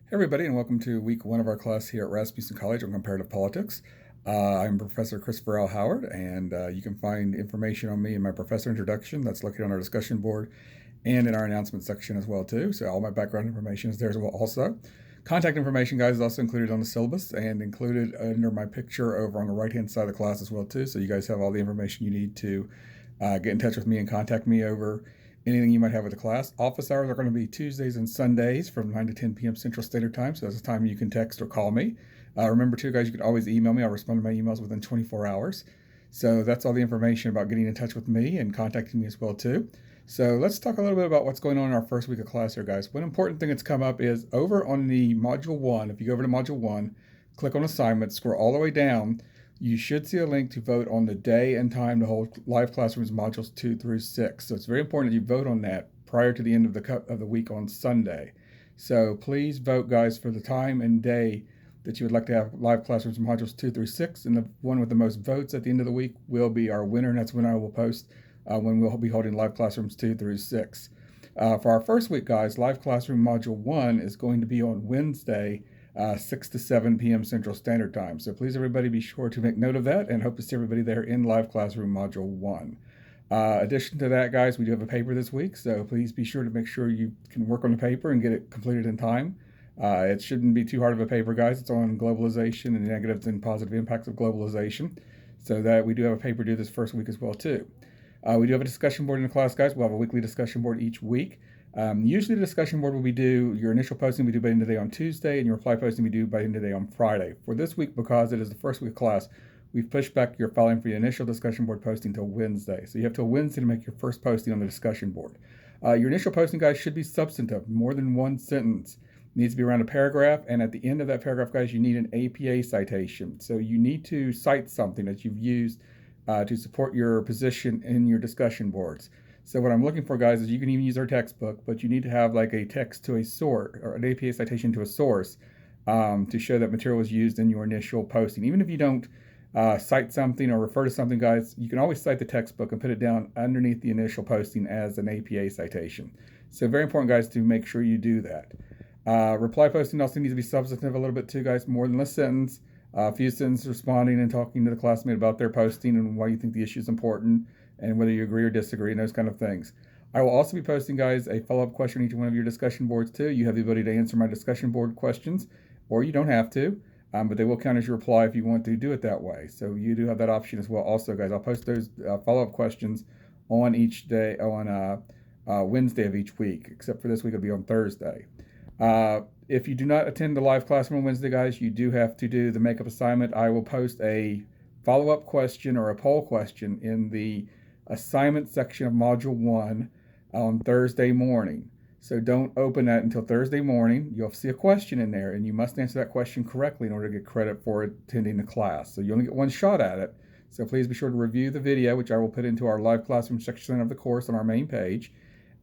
Hey everybody, and welcome to week one of our class here at Rasmussen College on Comparative Politics. I'm Professor Christopher L. Howard, and you can find information on me in my professor introduction that's located on our discussion board and in our announcement section as well too. So all my background information is there as well also. Contact information, guys, is also included on the syllabus and included under my picture over on the right-hand side of the class as well too. So you guys have all the information you need to get in touch with me and contact me over anything you might have with the class. Office hours are going to be Tuesdays and Sundays from 9 to 10 p.m. Central Standard Time. So that's the time you can text or call me. Remember, too, guys, you can always email me. I'll respond to my emails within 24 hours. So that's all the information about getting in touch with me and contacting me as well, too. So let's talk a little bit about what's going on in our first week of class here, guys. One important thing that's come up is over on the Module 1, if you go over to Module 1, click on Assignments, scroll all the way down, you should see a link to vote on the day and time to hold live classrooms modules 2 through 6. So it's very important that you vote on that prior to the end of the week on Sunday. So please vote, guys, for the time and day that you would like to have live classrooms modules 2 through 6. And the one with the most votes at the end of the week will be our winner, and that's when I will post when we'll be holding live classrooms 2 through 6. For our first week, guys, live classroom module 1 is going to be on Wednesday, 6 to 7 p.m. Central Standard Time. So please, everybody, be sure to make note of that and hope to see everybody there in live classroom module 1. Addition to that, guys, we do have a paper this week, so please be sure to make sure you can work on the paper and get it completed in time. It shouldn't be too hard of a paper, guys. It's on globalization and the negatives and positive impacts of globalization. So that we do have a paper due this first week as well, too. We do have a discussion board in the class, guys. We'll have a weekly discussion board each week. Usually the discussion board will be due, your initial posting will be due by the end of the day on Tuesday, and your reply posting will be due by the end of the day on Friday. For this week, because it is the first week of class, we've pushed back your filing for your initial discussion board posting till Wednesday. So you have till Wednesday to make your first posting on the discussion board. Your initial posting, guys, should be substantive, more than one sentence. It needs to be around a paragraph, and at the end of that paragraph, guys, you need an APA citation. So you need to cite something that you've used to support your position in your discussion boards. So what I'm looking for, guys, is you can even use our textbook, but you need to have like a text to a source or an APA citation to a source to show that material was used in your initial posting. Even if you don't cite something or refer to something, guys, you can always cite the textbook and put it down underneath the initial posting as an APA citation. So very important, guys, to make sure you do that. Reply posting also needs to be substantive a little bit too, guys, more than a sentence. A few sentences responding and talking to the classmate about their posting and why you think the issue is important and whether you agree or disagree and those kind of things. I will also be posting, guys, a follow-up question on each one of your discussion boards too. You have the ability to answer my discussion board questions, or you don't have to, but they will count as your reply if you want to do it that way. So you do have that option as well. Also, guys, I'll post those follow-up questions on each day, on Wednesday of each week, except for this week it'll be on Thursday. If you do not attend the live classroom on Wednesday, guys, you do have to do the makeup assignment. I will post a follow-up question or a poll question in the assignment section of Module 1 on Thursday morning. So don't open that until Thursday morning. You'll see a question in there, and you must answer that question correctly in order to get credit for attending the class. So you only get one shot at it. So please be sure to review the video, which I will put into our live classroom section of the course on our main page,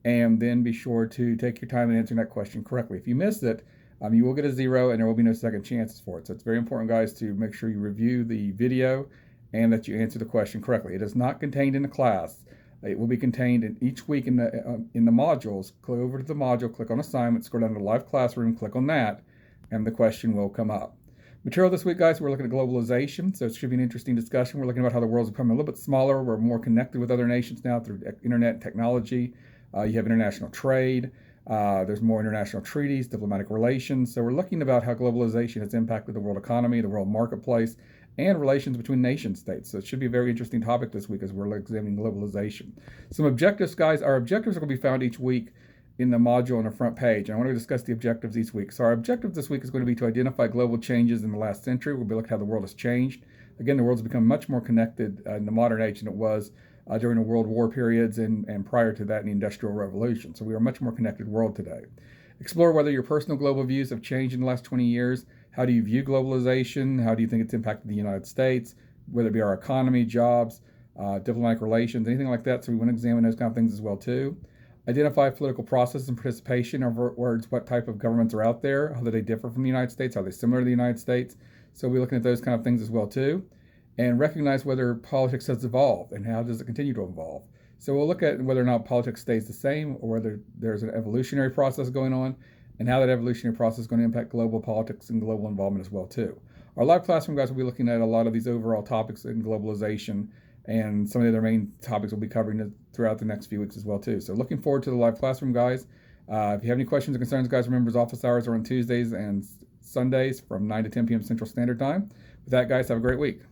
and then be sure to take your time in answering that question correctly. If you miss it, you will get a 0 and there will be no second chances for it. So it's very important, guys, to make sure you review the video and that you answer the question correctly. It is not contained in the class. It will be contained in each week in the modules. Click over to the module, click on assignment, scroll down to live classroom, click on that, and the question will come up. Material this week, guys, we're looking at globalization, so it should be an interesting discussion. We're looking about how the world's becoming a little bit smaller. We're more connected with other nations now through internet and technology. You have international trade. There's more international treaties, diplomatic relations. So we're looking about how globalization has impacted the world economy, the world marketplace, and relations between nation states. So it should be a very interesting topic this week as we're examining globalization. Some objectives, guys. Our objectives are going to be found each week in the module on the front page. And I want to discuss the objectives each week. So our objective this week is going to be to identify global changes in the last century. We'll be looking at how the world has changed. Again, the world's become much more connected in the modern age than it was during the World War periods and prior to that in the Industrial Revolution. So we are a much more connected world today. Explore whether your personal global views have changed in the last 20 years. How do you view globalization? How do you think it's impacted the United States, whether it be our economy, jobs, diplomatic relations, anything like that? So we want to examine those kind of things as well too. Identify political process and participation. In other words, what type of governments are out there? How do they differ from the United States? Are they similar to the United States? So we're looking at those kind of things as well too. And recognize whether politics has evolved and how does it continue to evolve. So we'll look at whether or not politics stays the same or whether there's an evolutionary process going on. and how that evolutionary process is going to impact global politics and global involvement as well too. Our live classroom guys will be looking at a lot of these overall topics in globalization, and some of the other main topics we'll be covering throughout the next few weeks as well too. So looking forward to the live classroom, guys. If you have any questions or concerns, guys, remember his office hours are on Tuesdays and Sundays from 9 to 10 p.m. Central Standard Time. With that, guys, have a great week.